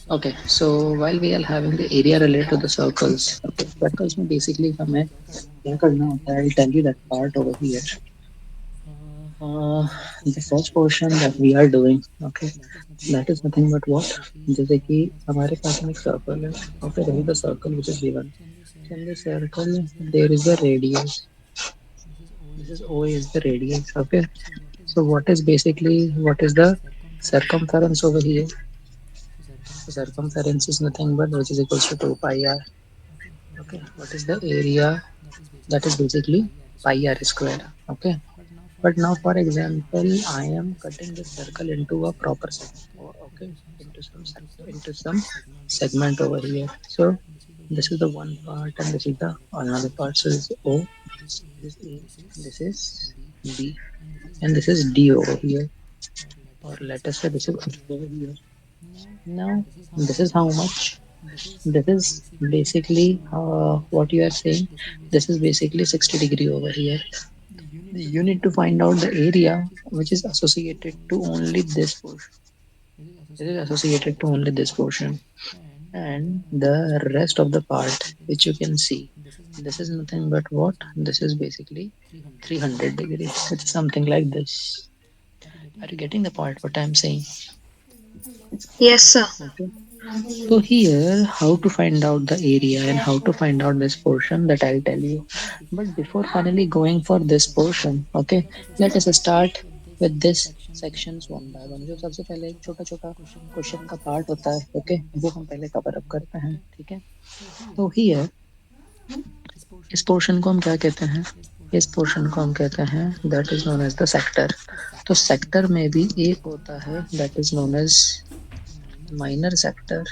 Okay, so while we are having the area related to the circles, okay, circles में basically हमें क्या करना होता है? I'll tell you that part over here. Uh, the first portion that we are doing, okay, that is nothing but what? जैसे कि हमारे पास में एक circle है, okay, this is the circle which is given. So in the circle there is a radius. This is O is the radius, okay. So what is the circumference over here? So circumference is nothing but which is equals to 2 pi r. Okay, what is the area? That is basically pi r square. Okay, but now for example, I am cutting this circle into a proper segment. Okay, into some segment over here. So this is the one part, and this is the another part. So this is O, this is A, this is B, and this is D over here. Or let us say this is F over here. Now this is how much. This is basically what you are saying. This is basically 60-degree over here. You need to find out the area which is associated to only this portion. This is associated to only this portion, and the rest of the part which you can see. This is nothing but what? This is basically 300 degrees. It's something like this. Are you getting the point what I'm saying? Yes, sir. Okay. So here, how to find out the area and how to find out this portion that I'll tell you. But before finally going for this portion, okay, let us start with this sections one by one. जो सबसे पहले एक छोटा छोटा question का part होता है, okay, वो हम पहले कवर अप करते हैं, ठीक है. तो हियर इस पोर्शन को हम क्या कहते हैं? इस पोर्शन को हम कहते हैं that is known as the sector. तो सेक्टर में भी एक होता है that is known as minor sector,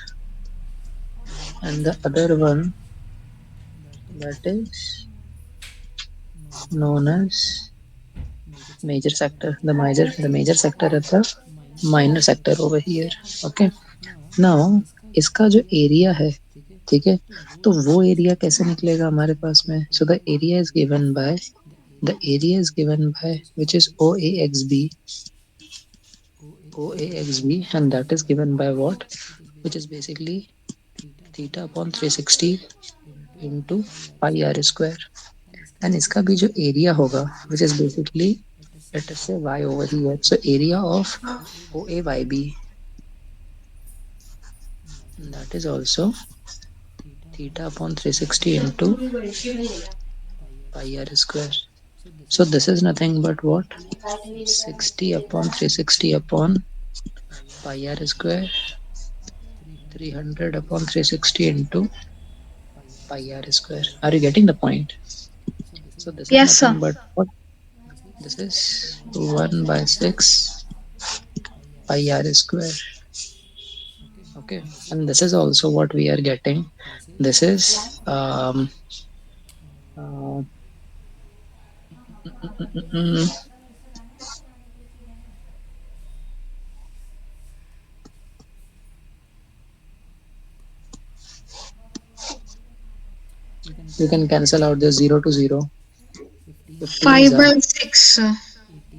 and the other one that is known as major sector. The major sector is the minor sector over here. Okay. Now इसका जो area है, ठीक है, तो वो एरिया कैसे निकलेगा हमारे पास में? So the area is given by which is OAXB, and that is given by what? Which is basically theta upon 360 into pi r square. And इसका भी जो एरिया होगा which is basically let us से y over here. So area of OAYB, that is also theta upon 360 into pi r square. So this is nothing but what? 60 upon 360 upon pi r square, 300 upon 360 into pi r square. Are you getting the point? So this is Yes, sir. nothing but what? This is 1 by 6 pi r square. Okay, and this is also what we are getting. This is uh, you can cancel out the 0 to 0. 15s 5 are by 6, sir.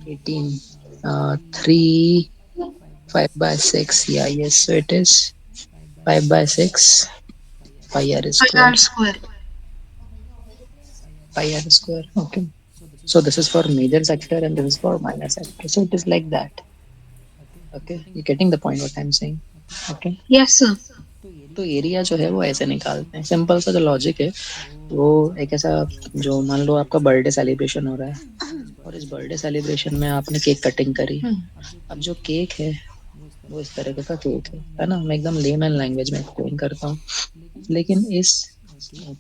18. 3 5 by 6. Yeah, yes, so it is 5 by 6 pi r Pi square. r square. Pi r square. Okay, so this is for major sector and this is for minor sector, so it is like that. Okay, you getting the point what I'm saying? Okay. Yes, sir. तो area जो है वो ऐसे निकालते हैं. Simple सा जो logic है वो एक ऐसा, जो मान लो आपका बर्थडे सेलिब्रेशन हो रहा है और इस बर्थडे सेलिब्रेशन में आपने केक कटिंग करी. अब जो केक है वो इस तरह का केक है ना, मैं एकदम लेमैन लैंग्वेज में एक्सप्लेन करता हूँ. लेकिन इस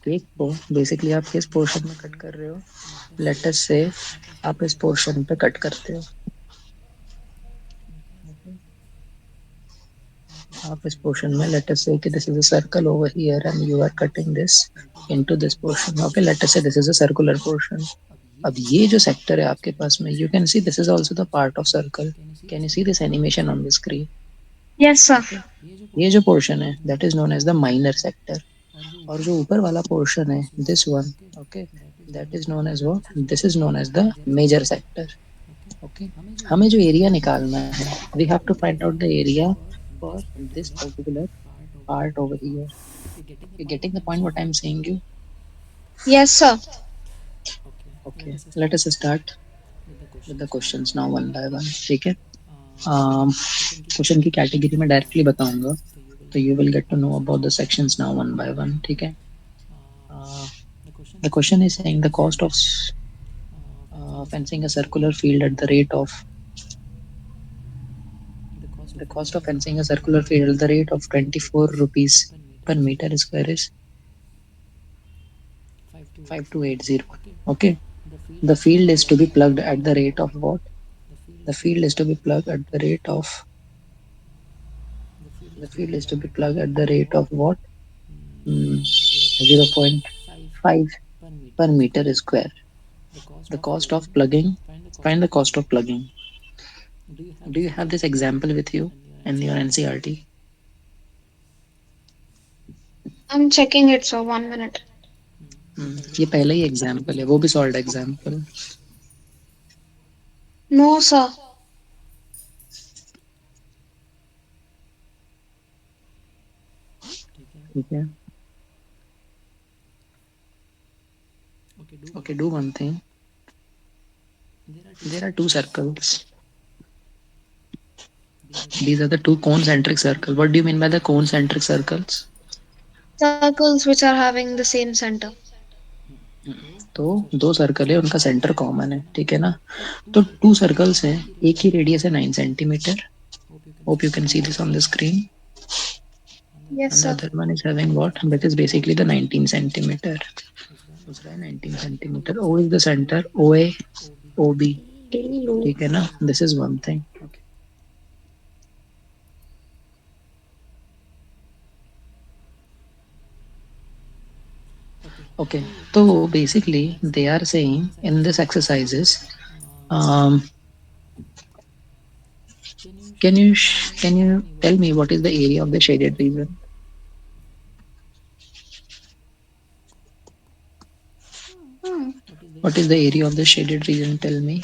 केक को बेसिकली आप किस पोर्शन में कट कर रहे हो? लेटस से आप इस पोर्शन पे कट करते हो. आप इस पोर्शन में late us say that this is a circle over here and you are cutting this into this portion. Okay, let us say this is a circular portion. अब ये जो सेक्टर है आपके पास में, you can see this is also the part of circle. Can you see this animation on the screen? Yes, sir. Okay, ये जो portion है that is known as the minor sector. और जो ऊपर वाला पोर्शन है this one, okay, that is known as what? This is known as the major sector. Okay, हमें जो एरिया निकालना है, we have to find out the area for this particular part over here. You're getting the point what I'm saying you? Yes, sir. Okay, let us start with the questions now one by one. ठीक है? um, question की category में directly बताऊंगा, तो you will get to know about the sections now one by one. ठीक है? The question is saying the cost of fencing a circular field at the rate of the cost of fencing a circular field at the rate of 24 rupees per meter square is 5280. Okay, the field is to be plugged at the rate of what? The field is to be plugged at the rate of the field is to be plugged at the rate of what? 0.5 per meter square. The cost of plugging. Find the cost of plugging. Do you have this example with you in your NCRT? I'm checking it, sir. 1 minute. ये पहला ही example है, वो भी solve example. No, sir. ठीक है? Okay, do one thing. There are two circles. These are the two concentric circles. What do you mean by the concentric circles? Circles which are having the same center. तो दो circle है, उनका centre common है. ठीक है ना? तो to circles हैं, एक ही रेडियस है 9 centimetre. Hope you can see this on the screen. Yes, And the sir. other one is having what? That is basically the 19 centimeter. दूसरा है 19 centimeter. O is the center. OA, OB. ठीक है ना? This is one thing. Okay. Okay. So basically, they are saying in this exercises, um, can you tell me what is the area of the shaded region? What is the area of the shaded region? Tell me.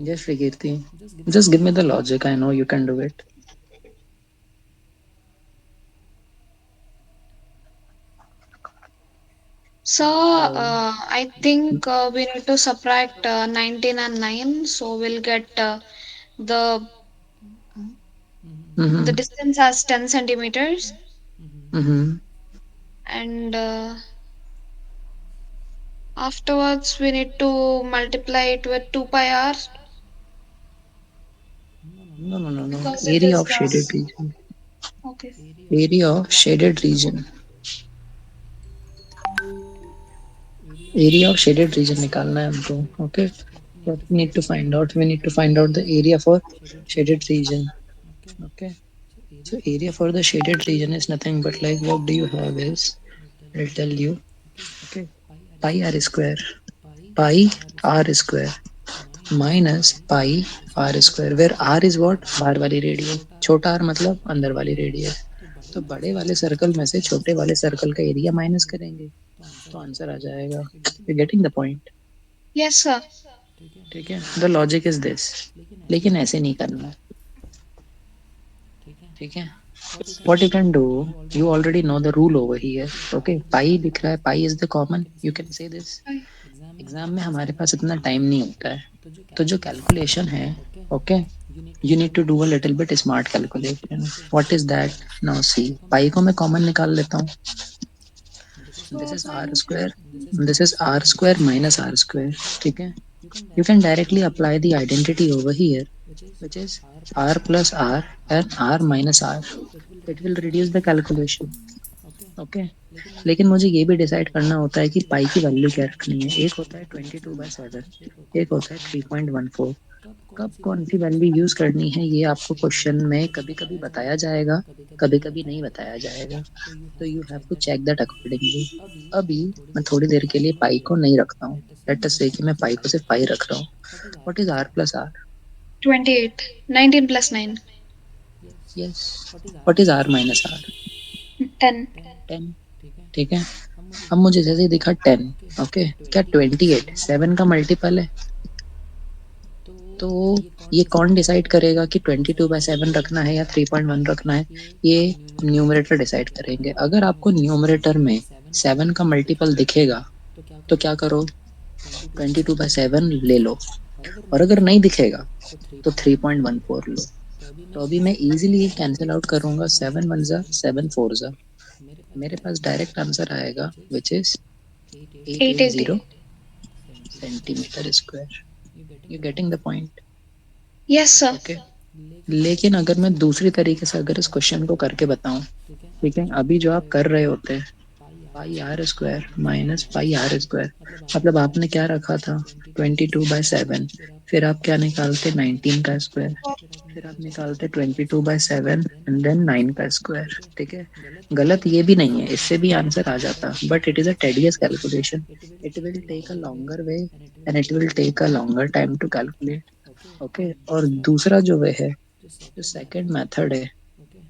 Just Kirti, just give me the logic. I know you can do it. So, I think we need to subtract 19 and 9. So, we'll get the Mm-hmm. the distance as 10 centimeters. Mm-hmm. And afterwards, we need to multiply it with 2 pi r No, no, no, no. because it Area is of shaded region. okay. Area of shaded region. Area of shaded region निकालना है हमको. Okay. What we need to find out? We need to find out the area for shaded region. Okay. So area for the shaded region is nothing but like what do you have is, I'll tell you. Okay. Pi r square. Pi r square minus pi r square, where r is what? बाहर वाली radius. छोटा r मतलब अंदर वाली radius. तो बड़े वाले circle में से छोटे वाले सर्कल का एरिया माइनस करेंगे, तो आंसर आ जाएगा. You getting the point? Yes, sir. ठीक है? The logic is this. लेकिन ऐसे नहीं करना है. ठीक है? what you can do, you already know the rule over here. Okay, pi दिख रहा है, pi is the common, you can say this. Exam में हमारे पास इतना टाइम नहीं होता है, तो जो कैलकुलेशन है, okay, you need to do a little bit smart calculation. What is that? Now see, pi को मैं कॉमन निकाल लेता हूँ. This So, is r square. This is r square minus r square. ठीक है? You can directly apply the identity over here, which is r plus r and r minus r. It will reduce the calculation. Okay. लेकिन मुझे ये भी decide करना होता है कि पाई की वैल्यू क्या रखनी है। एक होता है 22/7, एक होता है 3.14। कब कौन सी वैल्यू यूज करनी है ये आपको क्वेश्चन में कभी कभी बताया जाएगा, कभी कभी नहीं बताया जाएगा। तो you have to check that accordingly. अभी मैं थोड़ी देर के लिए पाई को नहीं रखता हूँ। लेट अस से कि मैं पाई को सिर्फ पाई रख रहा हूँ। What is R plus R? 28. 19 plus 9. Yes. What is R minus R? 10. 10। ठीक है। अब मुझे जैसे ही दिखा 10। ओके। क्या 28 7 का मल्टीपल है? तो ये कौन डिसाइड करेगा कि 22/7 रखना है या 3.1 रखना है? ये न्यूमरेटर डिसाइड करेंगे। अगर आपको न्यूमरेटर में 7 का मल्टीपल दिखेगा तो क्या करो, 22/7 ले लो। और अगर नहीं दिखेगा तो 3.14 लो। तो अभी मैं इजीली कैंसिल आउट करूंगा। 7 1 जा 7 4 जा, मेरे पास डायरेक्ट आंसर आएगा which is 880 880. Centimetre square. You getting the point? Yes, sir. Okay. लेकिन अगर मैं दूसरी तरीके से अगर इस क्वेश्चन को करके बताऊं, ठीक है, अभी जो आप कर रहे होते हैं pi r square minus pi r square, मतलब आपने क्या रखा था 22/7, फिर आप क्या निकालते 19 का स्क्वायर, फिर आप निकालते 22/7 एंड देन 9 का स्क्वायर। ठीक है। गलत ये भी नहीं है, इससे भी आंसर आ जाता, but it is a tedious calculation. It will take a longer way and it will take a longer time to calculate. Okay. और दूसरा जो वे है, जो सेकंड मेथड है,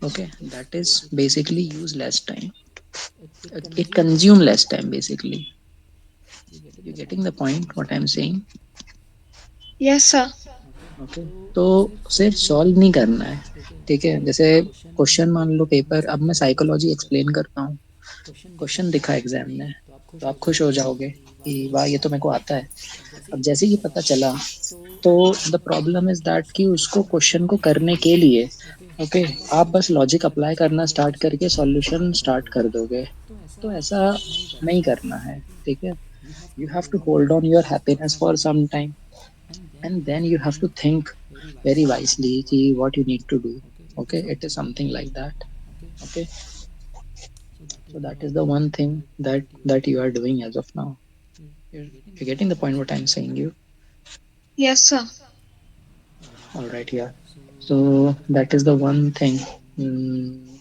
okay, that is basically use less time. It consume less time basically. You getting the point what I'm saying? Yes, sir. Okay. तो सिर्फ solve नहीं करना है। ठीक है। जैसे क्वेश्चन मान लो पेपर, अब मैं साइकोलॉजी एक्सप्लेन करता हूँ। क्वेश्चन दिखा एग्जाम में तो आप खुश हो जाओगे कि वाह ये तो मेरे को आता है। अब जैसे ही पता चला तो द प्रॉब्लम इज दैट कि उसको क्वेश्चन को करने के लिए, ओके, आप बस लॉजिक अप्लाई करना स्टार्ट करके सॉल्यूशन स्टार्ट कर दोगे। तो ऐसा नहीं करना है। ठीक है। You have to hold on your happiness for some time and then you have to think very wisely ki what you need to do. Okay, it is something like that. Okay, so that is the one thing that you are doing as of now. You're getting the point what I'm saying you? Yes, sir. All right, yeah. So that is the one thing. mm,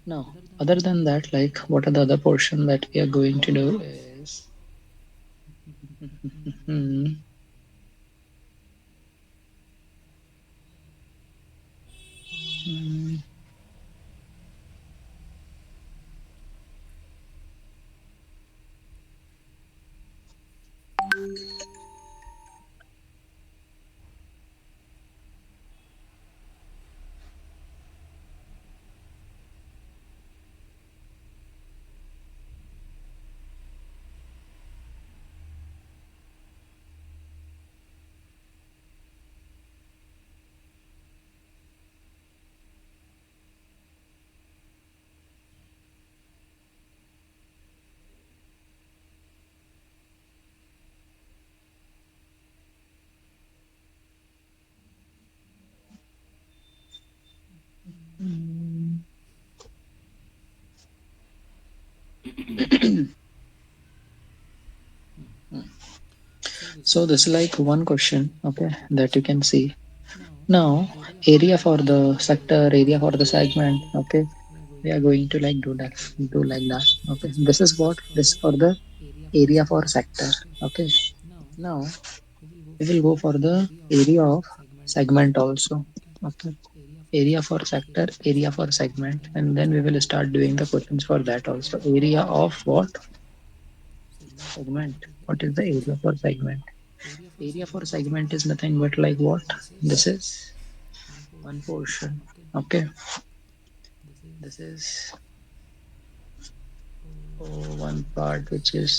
Now other than that, like what are the other portion that we are going to do is mm, mm, mm. So this is like one question, okay, that you can see. Now, area for the sector, area for the segment, okay, we are going to like do like that. Okay, this is what this for the area for sector. Okay, now we will go for the area of segment also. Okay, area for sector, area for segment, and then we will start doing the questions for that also. Area of what? Segment. What is the area for segment? Area for segment is nothing but like what? This is one portion. Okay, this is one part which is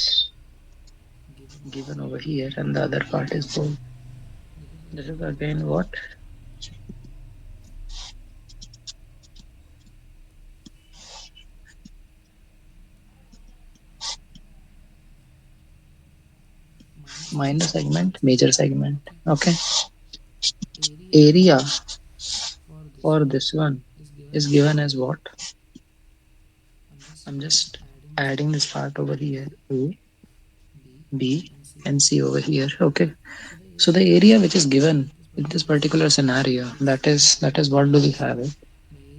given over here, and the other part is gold. This is again what? Minor segment, major segment. Okay, area for this one is given as what? I'm just adding this part over here to B and C over here. Okay. So the area which is given in this particular scenario, that is what do we have it?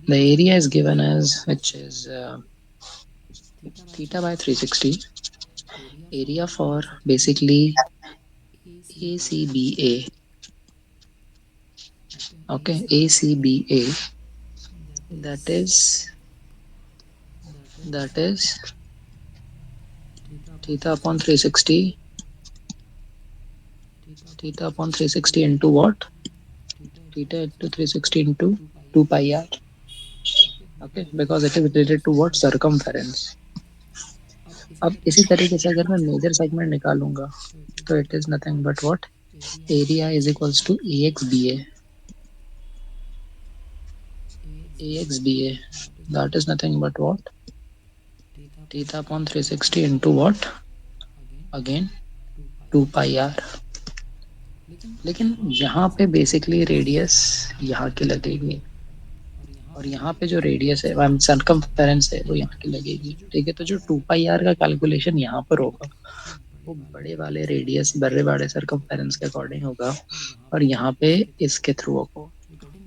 The area is given as which is theta by 360. Area for basically ACBA. Okay, ACBA. That is theta upon 360. Theta upon 360 into what? Theta into 360 into 2 pi r. Okay, because it is related to what? Circumference. अब इसी तरीके से अगर मैं major segment निकालूंगा तो it is nothing but what area is equals to AXBA. That is nothing but what? Theta upon 360 into what? Again 2 pi r. लेकिन यहाँ पे बेसिकली रेडियस यहाँ की लगेगी और यहाँ पे जो रेडियस है सरकमफेरेंस है वो यहाँ की लगेगी ठीक है तो जो 2 पाई आर का कैलकुलेशन यहाँ पर होगा वो बड़े वाले रेडियस बड़े बड़े सरकमफेरेंस के अकॉर्डिंग होगा और यहाँ पे इसके थ्रू होगा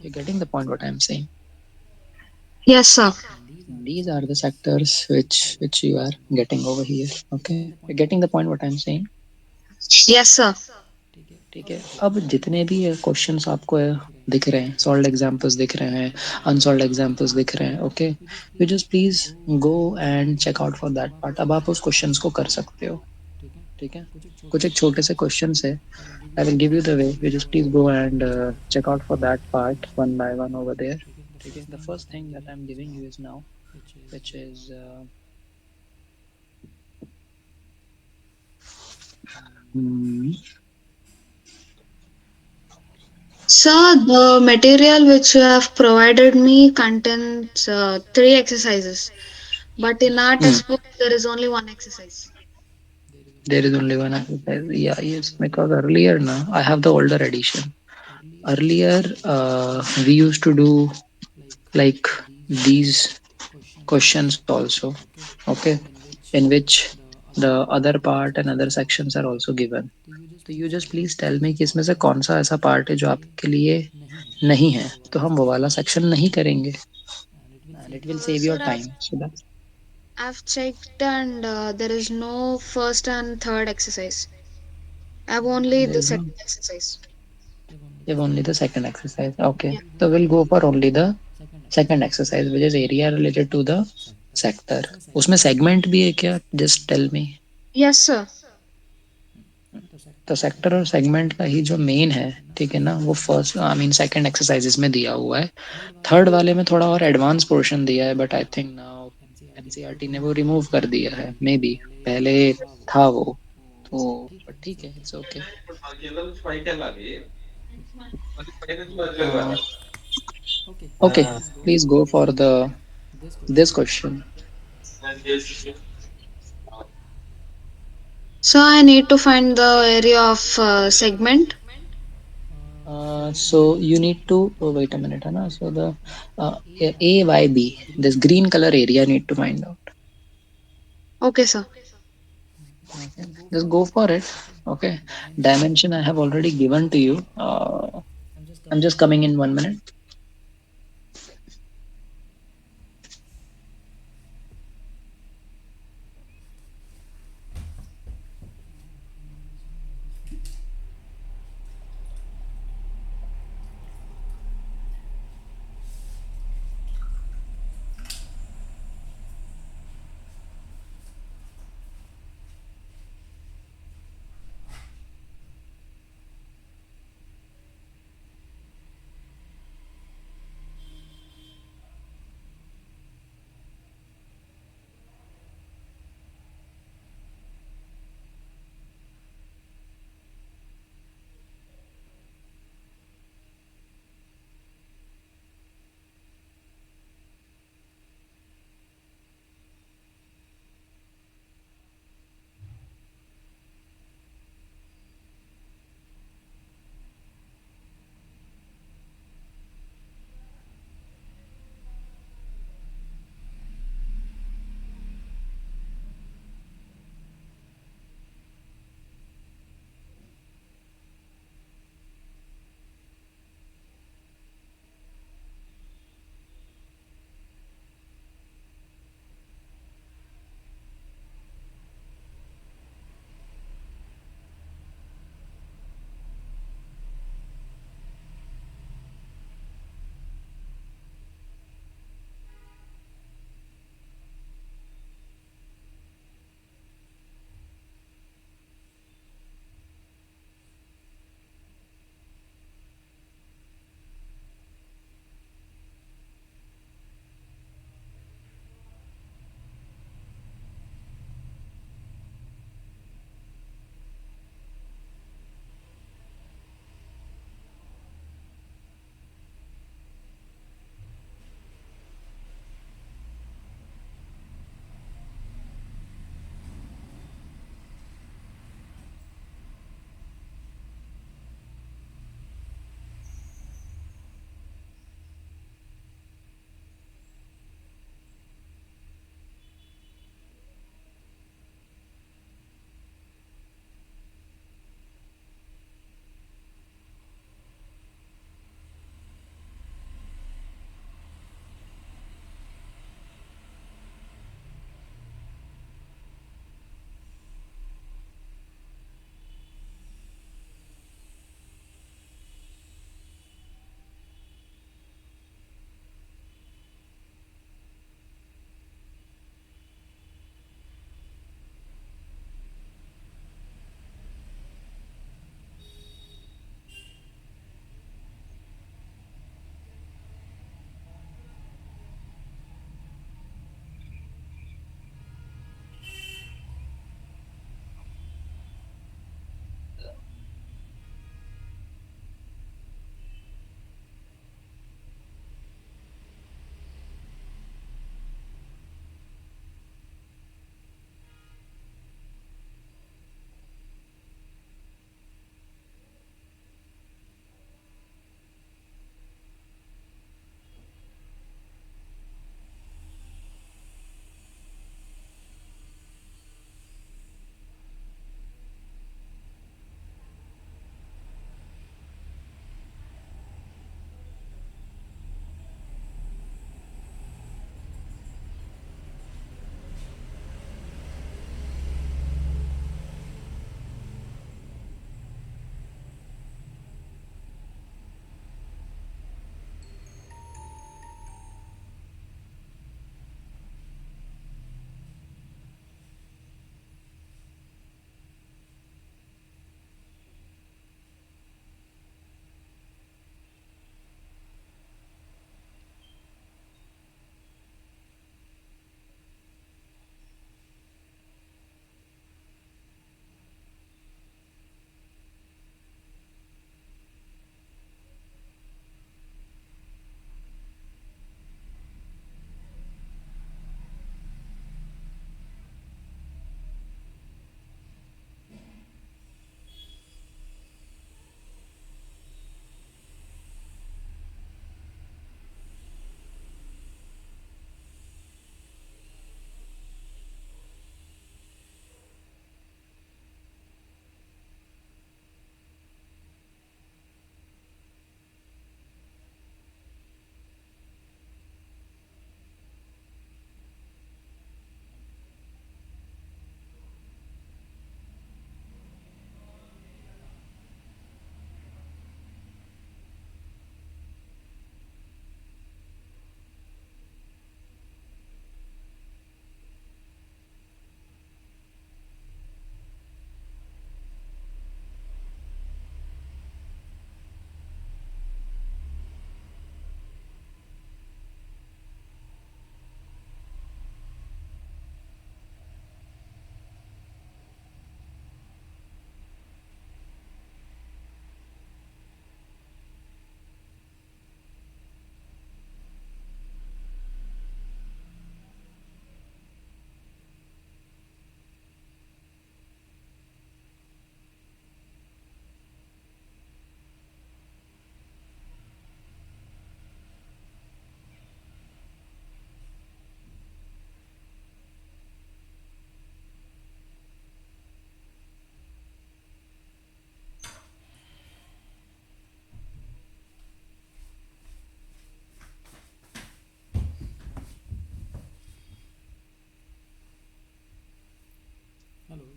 you getting the point what I am saying Yes, sir. these are the sectors which you are getting over here okay you're getting the point what I'm saying Yes, sir. ठीक है अब जितने भी questions आपको दिख रहे हैं solved examples दिख रहे हैं अनसॉल्व्ड एग्जांपल्स दिख रहे हैं okay you just please go and check out for that part अब आप उस क्वेश्चंस को कर सकते हो ठीक है कुछ एक छोटे से क्वेश्चंस है I will give you the way you just please go and check out for that part one by one over there ठीक है the first thing that I am giving you is now which is hmm, Sir, the material which you have provided me contains three exercises, but in our hmm, textbook there is only one exercise. there is only one exercise yeah yes because earlier now I have the older edition earlier we used to do like these questions also okay in which the other part and other sections are also given तो you just please tell me कि इसमें से कौन सा ऐसा part है जो आपके लिए नहीं है तो हम वो वाला सेक्शन नहीं करेंगे and it will save your Sir, time so that's I've checked and there is no first and third exercise. I have only there the is no second exercise. you have only the second exercise okay Yeah. so we'll go for only the second exercise which is area related to the sector उसमें segment भी है क्या just tell me Yes, sir. तो sector और segment का ही जो main है ठीक है ना वो first I mean second exercises में दिया हुआ है थर्ड वाले में थोड़ा और एडवांस पोर्शन दिया है but I think now NCERT ने वो रिमूव कर दिया है मे बी पहले था वो तो बट ठीक है it's okay okay please go for the this question So I need to find the area of segment. so you need to oh, wait a minute है ना so the AYB this green color area need to find out Okay, sir. okay. Just go for it okay dimension I have already given to you I'm just coming in 1 minute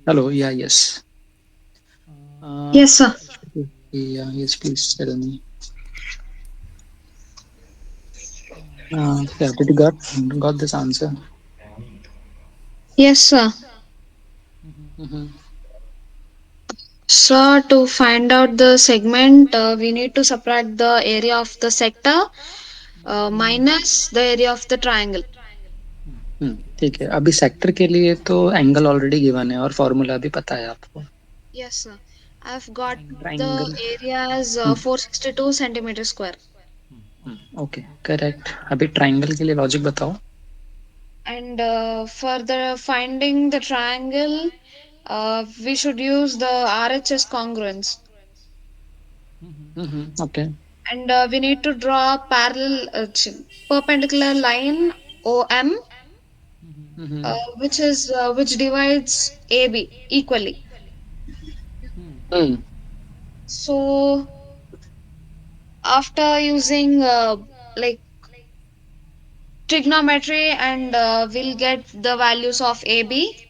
Hello. Yeah. Yes. Uh, Yes, sir. yeah. Yes. Please tell me. Yeah. Did you got this answer? Yes, sir. Mm-hmm. So to find out the segment, we need to subtract the area of the sector minus the area of the triangle. ठीक है अभी sector के लिए तो angle already given है और formula भी पता है आपको Yes, sir. I've got the triangle area as 462 centimeter square. Okay correct अभी ट्राइंगल के लिए लॉजिक बताओ And for the finding the triangle, we should use the RHS congruence. Okay And we need to draw a perpendicular line OM, which divides AB equally. So after using like trigonometry, and we'll get the values of AB,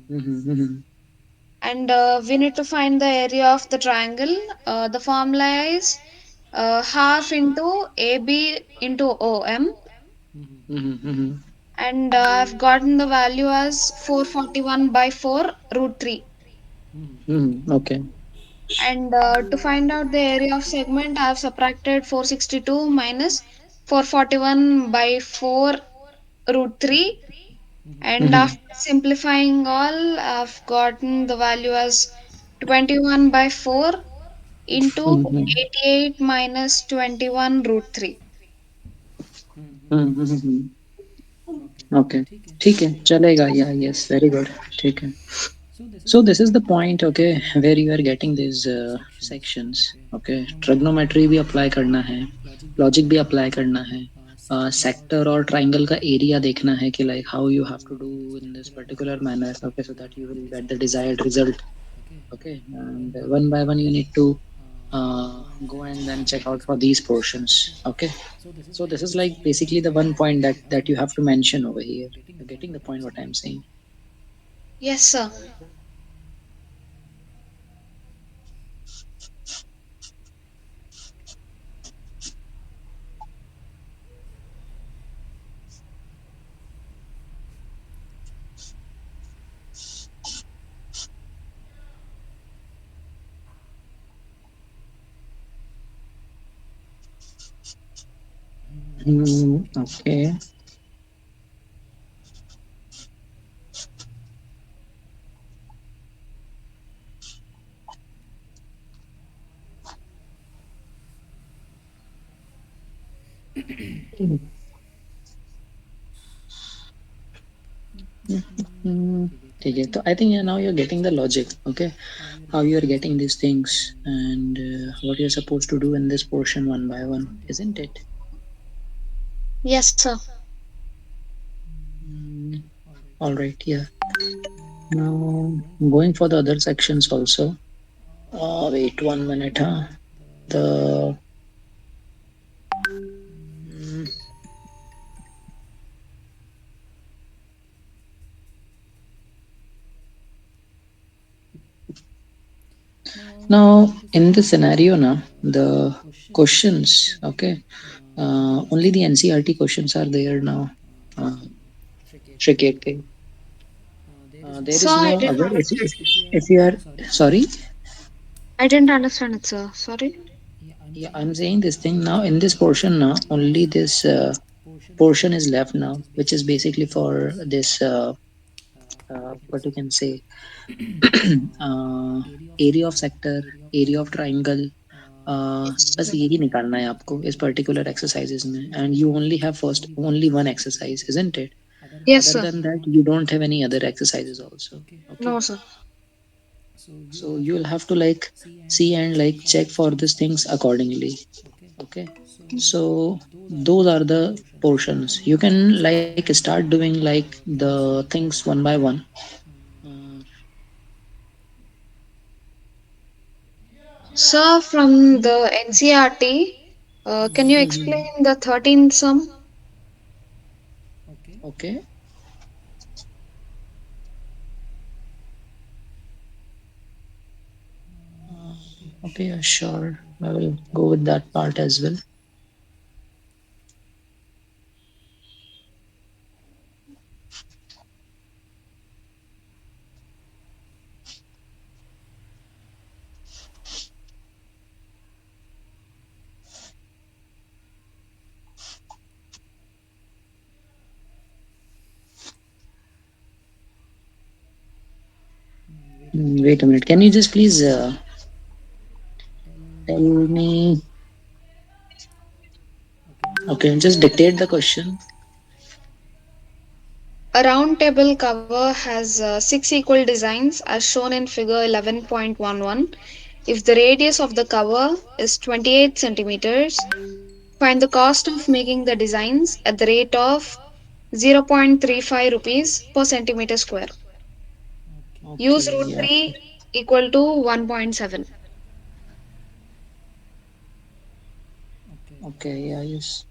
and we need to find the area of the triangle. The formula is half into AB into OM, and I've gotten the value as 441 by 4 root 3. Okay And to find out the area of segment, I have subtracted 462 minus 441 by 4 root 3. And after simplifying all, I've gotten the value as 21 by 4 into 88 minus 21 root 3. Okay ठीक है चलेगा या yes very good ठीक है so this is the point okay where you are getting these sections okay trigonometry भी apply करना है logic भी apply करना है sector और triangle का area देखना है कि like how you have to do in this particular manner okay so that you will get the desired result okay and one by one you need to go and then check out for these portions okay so this is like basically the one point that you have to mention over here you're getting the point what I'm saying Yes, sir. okay ठीक है तो I think yeah, now you're getting the logic okay how you are getting these things and what you're supposed to do in this portion one by one isn't it Yes, sir. mm, all right yeah now going for the other sections also wait 1 minute huh the mm, now in this scenario now the questions okay only the ncrt questions are there now uh, cricket there So is I no didn't other understand. if you are sorry I didn't understand it, sir. Sorry. yeah I'm saying this thing now in this portion now only this portion is left now which is basically for this what you can say uh, area of sector area of triangle बस यही निकालना है आपको इस particular exercises में and you only have first only one exercise isn't it Yes, other sir. than that you don't have any other exercises also okay No, sir. so you'll have to like see and like check for these things accordingly okay so those are the portions you can like start doing like the things one by one uh, Sir, from the NCRT, can you mhm. explain the 13th sum? okay Okay, yeah, sure. I will go with that part as well. Wait a minute. Can you just please tell me? Okay, just dictate the question. A round table cover has six equal designs as shown in figure 11.11. If the radius of the cover is 28 centimeters, find the cost of making the designs at the rate of 0.35 rupees per centimeter square. Use Okay, root yeah. 3 equal to 1.7. Okay, yeah, yes.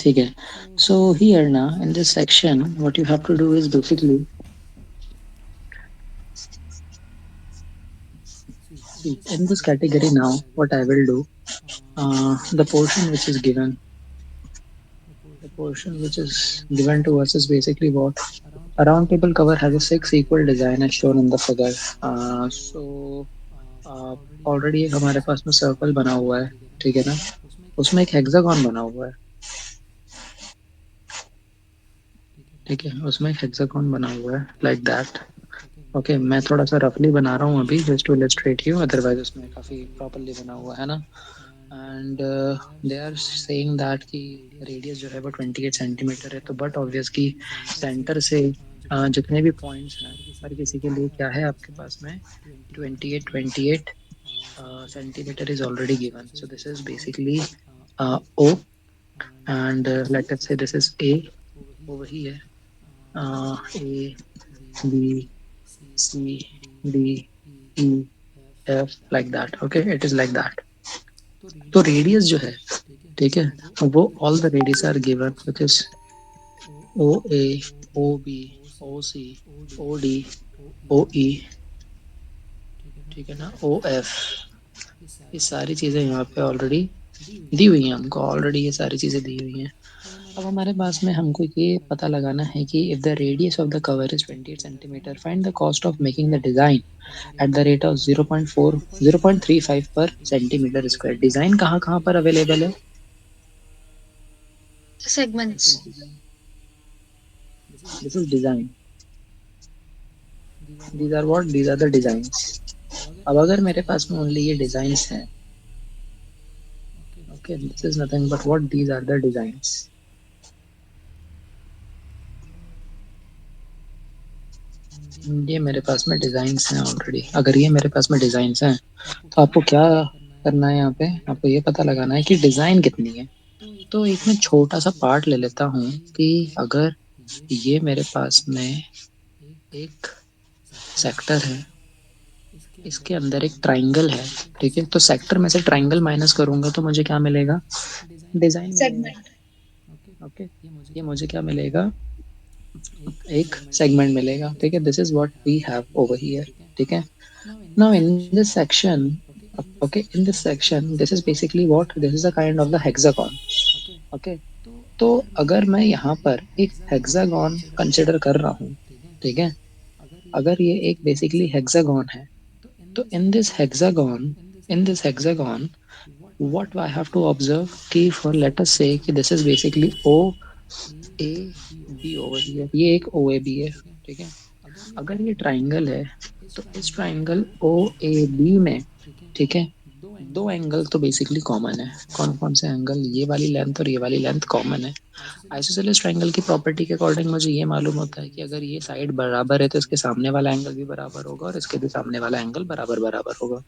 ठीक है. So here now in this section, what you have to do is basically see in this category now. What I will do, the portion which is given, the portion which is given to us is basically what a round table cover has a six equal design as shown in the figure. So already एक हमारे पास में circle बना हुआ है, ठीक है ना. उसमें एक हेक्सागन बना हुआ है, ठीक है. उसमें एक हेक्सागन बना हुआ है लाइक दैट. ओके, मैं थोड़ा सा रफली बना रहा हूँ अभी just to illustrate you, otherwise उसमें काफ़ी प्रॉपरली बना हुआ है ना. And they are saying that कि रेडियस जो है वो 28 सेंटीमीटर है. तो बट ऑब्वियस कि सेंटर से जितने भी पॉइंट्स हैं हर किसी के लिए क्या है आपके पास में 28 centimeter is already given. So this is basically O, and let us say this is A over here. A, B, C, D, E, F, like that. Okay, it is like that. तो radius जो है, ठीक है, वो all the radius are given which is O A, O B, O C, O D, O E, ठीक है ना, O F. ये सारी चीजें यहाँ पे ऑलरेडी दी हुई हैं हमको. ऑलरेडी ये सारी चीजें दी हुई हैं. अब हमारे पास में हमको ये पता लगाना है कि if the radius of the cover is 28 centimetre, find the cost of making the design at the rate of 0.35 पर सेंटीमीटर स्क्वायर. डिजाइन कहाँ कहाँ पर अवेलेबल है? This is Segments. Design. This is design. These are what? These are the designs. अब अगर मेरे पास में ओनली ये डिजाइंस हैं, okay, this is nothing but what these are the designs. ये मेरे पास में डिजाइंस हैं ऑलरेडी. अगर ये मेरे पास में डिजाइंस हैं तो आपको क्या करना है यहाँ पे? आपको ये पता लगाना है कि डिजाइन कितनी है. तो एक मैं छोटा सा पार्ट ले लेता हूँ कि अगर ये मेरे पास में एक सेक्टर है, इसके अंदर एक ट्राइंगल है, ठीक है. तो सेक्टर में से ट्राइंगल माइनस करूंगा तो मुझे क्या मिलेगा? डिजाइन मिलेगा. Segment. ओके, ये मुझे क्या मिलेगा? एक सेगमेंट मिलेगा, ठीक है. This is what we have over here, ठीक है. Now in this section, okay, in this section this is basically what, this is a kind of the hexagon. Okay, तो अगर मैं यहाँ पर एक हेक्सागन कंसिडर कर रहा हूँ, ठीक है, अगर ये एक बेसिकली हेक्सागन है, तो in this hexagon what I have to observe कि for let us say कि this is basically O A B over here, ये एक O A B है, ठीक है. अगर ये ट्राइंगल है तो इस ट्राइंगल ओ ए बी में, ठीक है, दो एंगल तो बेसिकली कॉमन है. कौन कौन से एंगल? ये वाली लेंथ और ये वाली लेंथ कॉमन है. आइसोसेलेस ट्राइंगल की प्रॉपर्टी के अकॉर्डिंग मुझे ये मालूम होता है कि अगर ये साइड बराबर है तो इसके सामने वाला एंगल भी बराबर होगा और इसके भी सामने वाला एंगल बराबर बराबर होगा.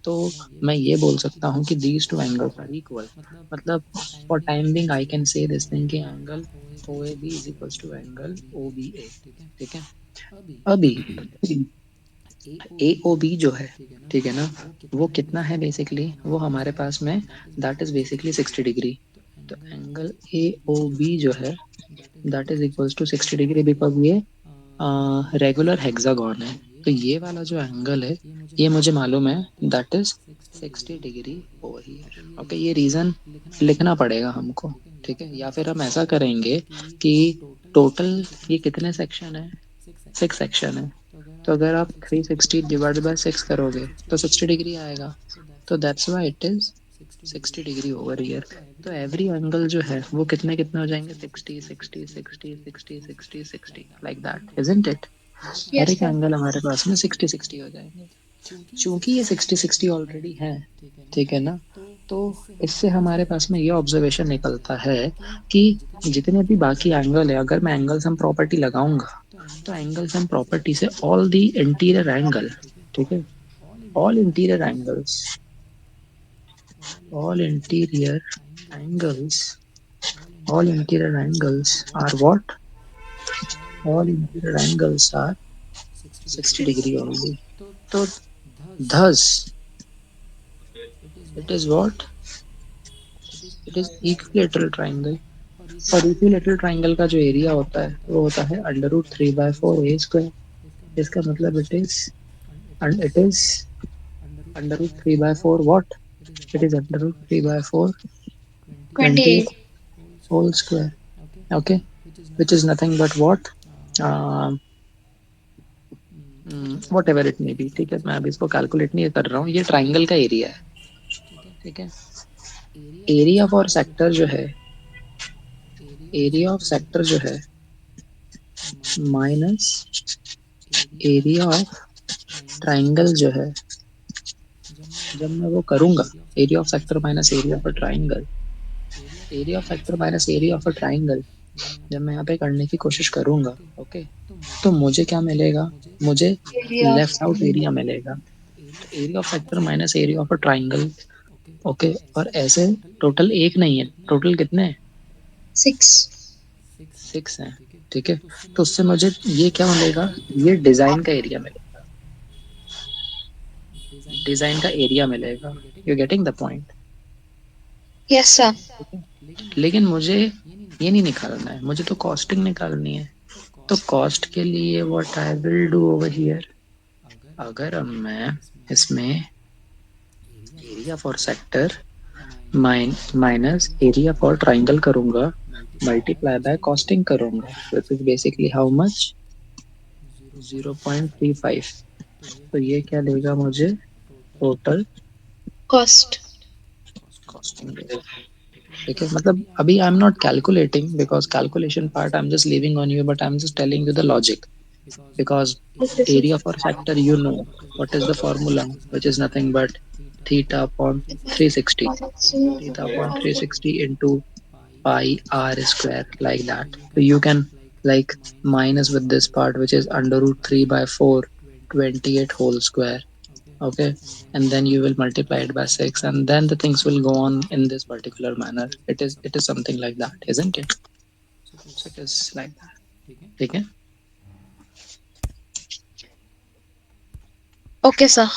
तो मैं ये बोल सकता हूँ कि these two angles are equal. मतलब for time being I can say this thing कि angle O A B is equals to angle O B A, ठीक है. अभी ए ओ बी जो है, ठीक है ना, वो कितना है बेसिकली? वो हमारे पास में दैट इज बेसिकली 60 डिग्री. तो एंगल ए ओ बी जो है that is equals to 60 degree because ये रेगुलर हेक्सागन है. तो ये वाला जो एंगल है ये मुझे मालूम है, that is 60 degree over here. Okay, ये रीजन लिखना पड़ेगा हमको, ठीक है? या फिर हम ऐसा करेंगे कि टोटल ये कितने सेक्शन है, 6 सेक्शन है। तो अगर आप 360 डिवाइड बाय 6 करोगे तो 60 डिग्री आएगा। तो that's why it is 60 degree over year. तो एवरी एंगल जो है वो कितने कितने हो जाएंगे, 60 60 60 60 60 60 like that, isn't it? Her Yes, एक sir. एंगल हमारे पास में 60 60 हो जाएंगे। चूंकि ये 60 60 ऑलरेडी है, ठीक है ना? तो इससे हमारे पास में ये ऑब्जर्वेशन निकलता है कि जितने भी बाकी एंगल है, अगर मैं एंगल सम प्रॉपर्टी लगाऊंगा तो एंगल सम प्रॉपर्टी से ऑल द इंटीरियर एंगल, ठीक है, all interior angles, all interior angles are what? All interior angles are 60 degree only. So thus it is what? It is equilateral triangle. और equilateral triangle का जो area होता है वो होता है √3/4 a square। इसका मतलब it is √3/4 what? It is √3/4 28. 20th whole square, okay, which is nothing but what? What ever it may be, ठीक है? मैं अभी इसको कैलकुलेट नहीं कर रहा हूँ, ये ट्राइंगल का एरिया है, ठीक है? एरिया फॉर सेक्टर जो है, एरिया ऑफ सेक्टर जो है माइनस एरिया ऑफ ट्राइंगल जो है, जब मैं वो करूंगा, area of sector minus area of a triangle, area of sector minus area of a triangle, जब मैं यहाँ पे करने की कोशिश करूंगा, ओके, तो मुझे क्या मिलेगा? मुझे Area of left out area मिलेगा। तो area of sector minus area of a triangle, okay. और ऐसे टोटल एक नहीं है, टोटल कितने हैं? 6. 6 हैं, ठीक है? तो उससे मुझे ये क्या मिलेगा? ये डिजाइन का एरिया मिलेगा, डिजाइन का एरिया मिलेगा। You getting the point? Yes, sir. लेकिन मुझे ये नहीं निकालना है, मुझे तो कॉस्टिंग निकालनी है। तो कॉस्ट के लिए what I will do over here, अगर अब मैं इसमें area for sector minus area for triangle करूंगा, मल्टीप्लाई बाय कॉस्टिंग करूंगा, which is basically how much? 0.35। तो ये क्या देगा मुझे? Total Cost. कॉस्टिंग देगा, ठीक है? मतलब अभी I am not calculating because calculation part I am just leaving on you, but I am just telling you the logic. Because Okay, sir. area for sector, you know what is the formula, which is nothing but theta upon 360, theta upon 360 into pi r square, like that. So you can like minus with this part, which is under root 3 by 4 28 whole square, okay, and then you will multiply it by 6, and then the things will go on in this particular manner. It is something like that, isn't it? So it is like that, okay? Okay, sir.